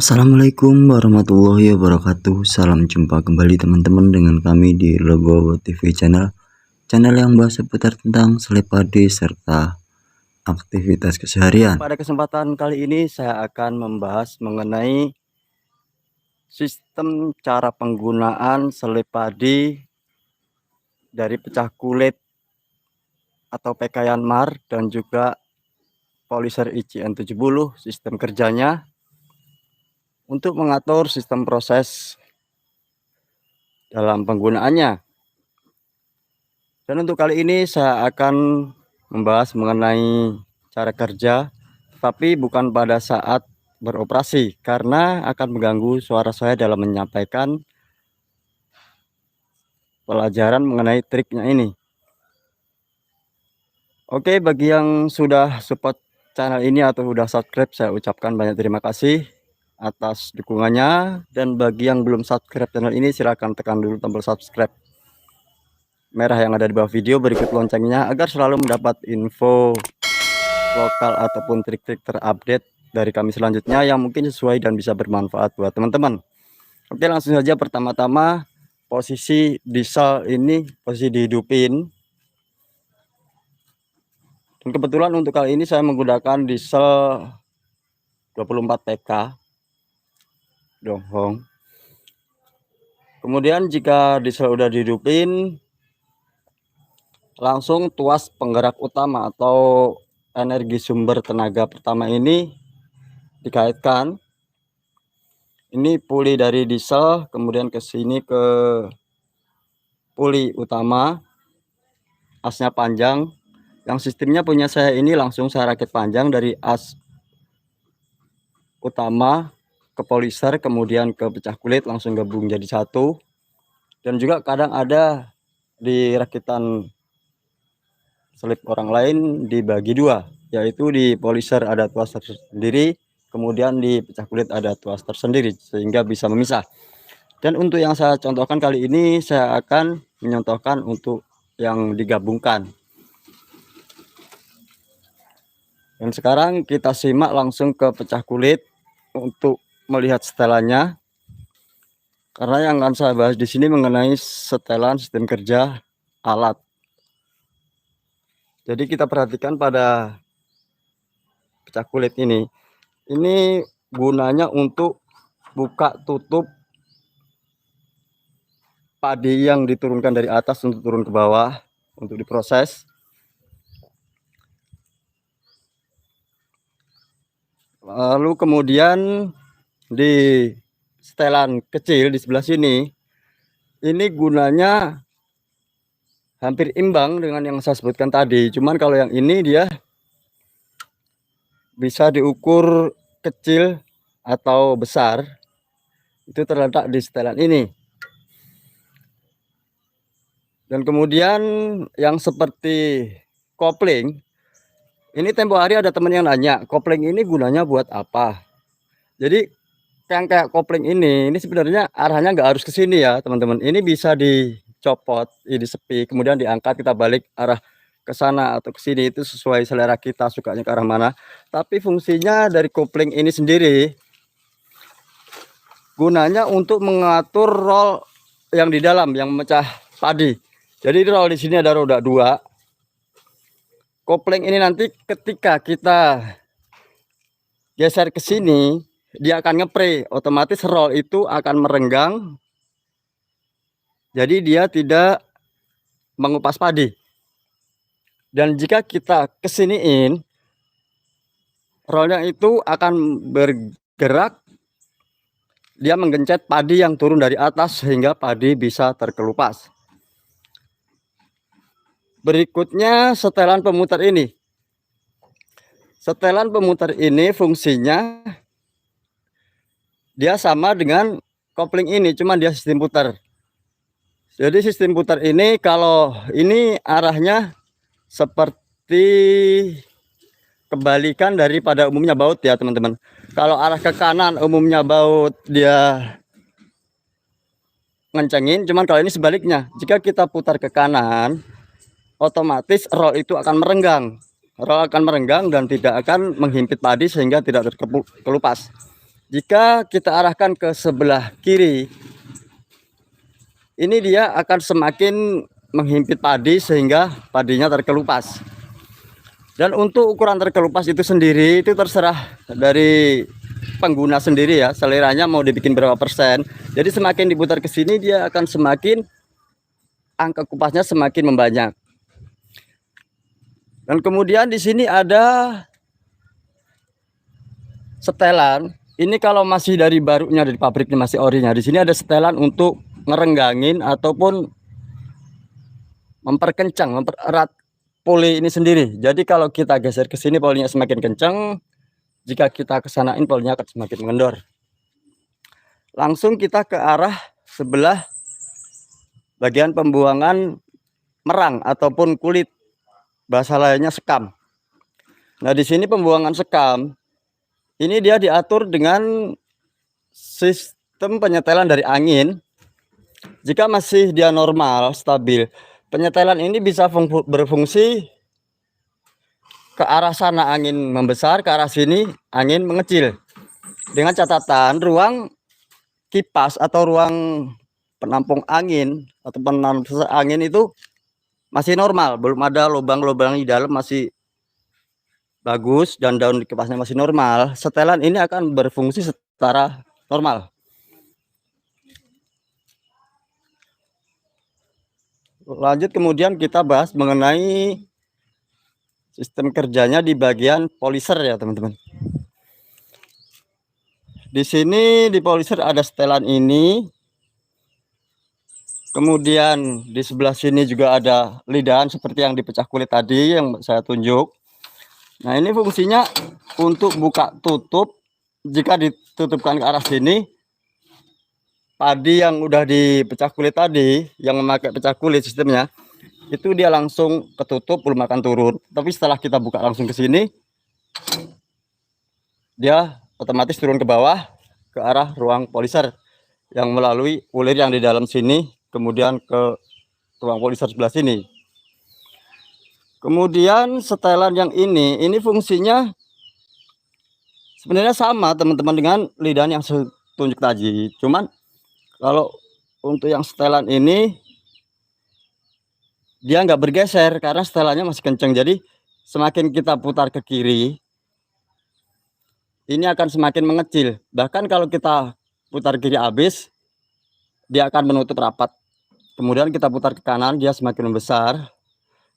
Assalamualaikum warahmatullahi wabarakatuh. Salam jumpa kembali teman-teman dengan kami di Legowo TV channel yang bahas seputar tentang selip padi serta aktivitas keseharian. Pada kesempatan kali ini saya akan membahas mengenai sistem cara penggunaan selip padi dari pecah kulit atau pakaian mar dan juga polyser ICN 70, sistem kerjanya untuk mengatur sistem proses dalam penggunaannya. Dan untuk kali ini saya akan membahas mengenai cara kerja, tapi bukan pada saat beroperasi karena akan mengganggu suara saya dalam menyampaikan pelajaran mengenai triknya ini. Oke, bagi yang sudah support channel ini atau sudah subscribe, saya ucapkan banyak terima kasih atas dukungannya. Dan bagi yang belum subscribe channel ini, silahkan tekan dulu tombol subscribe merah yang ada di bawah video, berikut loncengnya agar selalu mendapat info lokal ataupun trik-trik terupdate dari kami selanjutnya yang mungkin sesuai dan bisa bermanfaat buat teman-teman. Oke, langsung saja. Pertama-tama posisi diesel ini posisi dihidupin, dan kebetulan untuk kali ini saya menggunakan diesel 24 PK Donghong. Kemudian jika diesel udah dihidupin, langsung tuas penggerak utama atau energi sumber tenaga pertama ini dikaitkan. Ini puli dari diesel, kemudian ke sini ke puli utama, asnya panjang. Yang sistemnya punya saya ini langsung saya rakit panjang dari as utama ke polyser, kemudian ke pecah kulit, langsung gabung jadi satu. Dan juga kadang ada di rakitan selip orang lain dibagi dua, yaitu di polyser ada tuas tersendiri, kemudian di pecah kulit ada tuas tersendiri, sehingga bisa memisah. Dan untuk yang saya contohkan kali ini, saya akan menyontohkan untuk yang digabungkan. Dan sekarang kita simak langsung ke pecah kulit untuk melihat setelannya. Karena yang akan saya bahas di sini mengenai setelan sistem kerja alat. Jadi kita perhatikan pada pecah kulit ini gunanya untuk buka tutup padi yang diturunkan dari atas untuk turun ke bawah untuk diproses. Lalu kemudian di setelan kecil di sebelah sini, ini gunanya hampir imbang dengan yang saya sebutkan tadi. Cuman kalau yang ini dia bisa diukur kecil atau besar, itu terletak di setelan ini. Dan kemudian yang seperti kopling, ini tempo hari ada teman yang nanya, kopling ini gunanya buat apa? Jadi yang kayak kopling ini sebenarnya arahnya nggak harus ke sini ya teman-teman. Ini bisa dicopot, ini sepi, kemudian diangkat, kita balik arah ke sana atau ke sini, itu sesuai selera kita sukanya ke arah mana. Tapi fungsinya dari kopling ini sendiri gunanya untuk mengatur roll yang di dalam yang memecah padi. Jadi roll di sini ada roda 2. Kopling ini nanti ketika kita geser ke sini, dia akan ngepre, otomatis roll itu akan merenggang. Jadi dia tidak mengupas padi. Dan jika kita kesiniin, rollnya itu akan bergerak, dia menggencet padi yang turun dari atas sehingga padi bisa terkelupas. Berikutnya setelan pemutar ini. Setelan pemutar ini fungsinya dia sama dengan kopling ini, cuma dia sistem putar. Jadi sistem putar ini, kalau ini arahnya seperti kebalikan daripada umumnya baut ya teman-teman. Kalau arah ke kanan umumnya baut dia ngencengin, cuman kalau ini sebaliknya. Jika kita putar ke kanan, otomatis roll itu akan merenggang. Roll akan merenggang dan tidak akan menghimpit padi sehingga tidak terkelupas. Jika kita arahkan ke sebelah kiri, ini dia akan semakin menghimpit padi sehingga padinya terkelupas. Dan untuk ukuran terkelupas itu sendiri itu terserah dari pengguna sendiri ya, seleranya mau dibikin berapa persen. Jadi semakin diputar ke sini dia akan semakin angka kupasnya semakin membanyak. Dan kemudian di sini ada setelan. Ini kalau masih dari barunya dari pabriknya masih orinya. Di sini ada setelan untuk ngerenggangin ataupun memperkencang, mempererat poli ini sendiri. Jadi kalau kita geser ke sini polinya semakin kencang, jika kita kesanain polinya akan semakin mengendor. Langsung kita ke arah sebelah bagian pembuangan merang ataupun kulit, bahasa lainnya sekam. Nah di sini pembuangan sekam ini dia diatur dengan sistem penyetelan dari angin. Jika masih dia normal, stabil, penyetelan ini bisa berfungsi ke arah sana angin membesar, ke arah sini angin mengecil. Dengan catatan ruang kipas atau ruang penampung angin atau penampung angin itu masih normal, belum ada lubang-lubang di dalam, masih bagus dan daun kipasnya masih normal. Setelan ini akan berfungsi secara normal. Lanjut kemudian kita bahas mengenai sistem kerjanya di bagian polisher ya teman-teman. Di sini di polisher ada setelan ini. Kemudian di sebelah sini juga ada lidahan seperti yang dipecah kulit tadi yang saya tunjuk. Nah ini fungsinya untuk buka tutup. Jika ditutupkan ke arah sini, padi yang udah dipecah kulit tadi, yang memakai pecah kulit sistemnya, itu dia langsung ketutup, belum akan turun. Tapi setelah kita buka langsung ke sini, dia otomatis turun ke bawah ke arah ruang polisher yang melalui ulir yang di dalam sini, kemudian ke ruang polisher sebelah sini. Kemudian setelan yang ini fungsinya sebenarnya sama teman-teman dengan lidahan yang saya tunjuk tadi. Cuman kalau untuk yang setelan ini dia nggak bergeser karena setelannya masih kencang. Jadi semakin kita putar ke kiri, ini akan semakin mengecil. Bahkan kalau kita putar kiri habis, dia akan menutup rapat. Kemudian kita putar ke kanan, dia semakin membesar.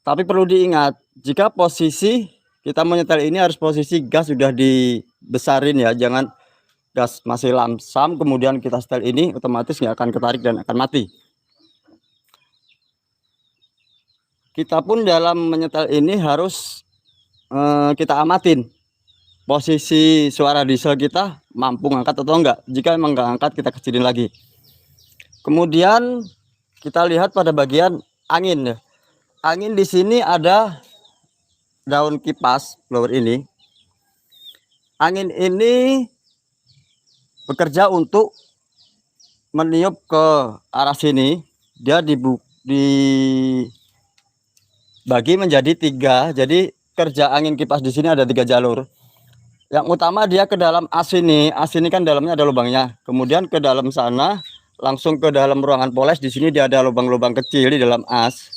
Tapi perlu diingat, jika posisi kita menyetel ini harus posisi gas sudah dibesarin ya, jangan gas masih lamsam kemudian kita setel ini, otomatis nggak akan ketarik dan akan mati. Kita pun dalam menyetel ini harus kita amatin posisi suara diesel kita mampu ngangkat atau enggak. Jika memang nggak angkat, kita kecilin lagi. Kemudian kita lihat pada bagian angin ya. Angin di sini ada daun kipas blower ini. Angin ini bekerja untuk meniup ke arah sini. Dia dibagi menjadi 3. Jadi kerja angin kipas di sini ada 3 jalur. Yang utama dia ke dalam as ini. As ini kan dalamnya ada lubangnya. Kemudian ke dalam sana langsung ke dalam ruangan poles. Di sini dia ada lubang-lubang kecil di dalam as.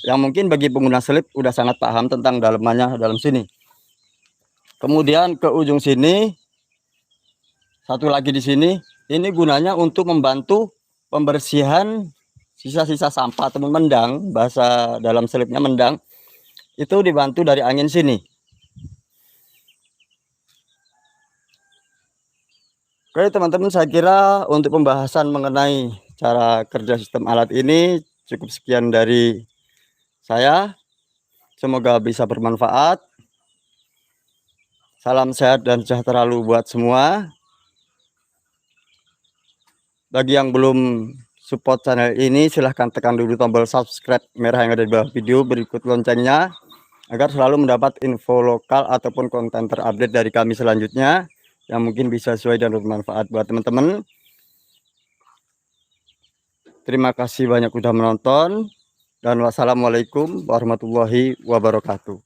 Yang mungkin bagi pengguna selip udah sangat paham tentang dalamannya dalam sini. Kemudian ke ujung sini, satu lagi di sini, ini gunanya untuk membantu pembersihan sisa-sisa sampah atau mendang, bahasa dalam selipnya mendang, itu dibantu dari angin sini. Oke teman-teman, saya kira untuk pembahasan mengenai cara kerja sistem alat ini cukup sekian dari saya. Semoga bisa bermanfaat. Salam sehat dan sejahtera buat semua. Bagi yang belum support channel ini, silahkan tekan dulu tombol subscribe merah yang ada di bawah video, berikut loncengnya agar selalu mendapat info lokal ataupun konten terupdate dari kami selanjutnya yang mungkin bisa sesuai dan bermanfaat buat teman-teman. Terima kasih banyak sudah menonton dan wassalamualaikum warahmatullahi wabarakatuh.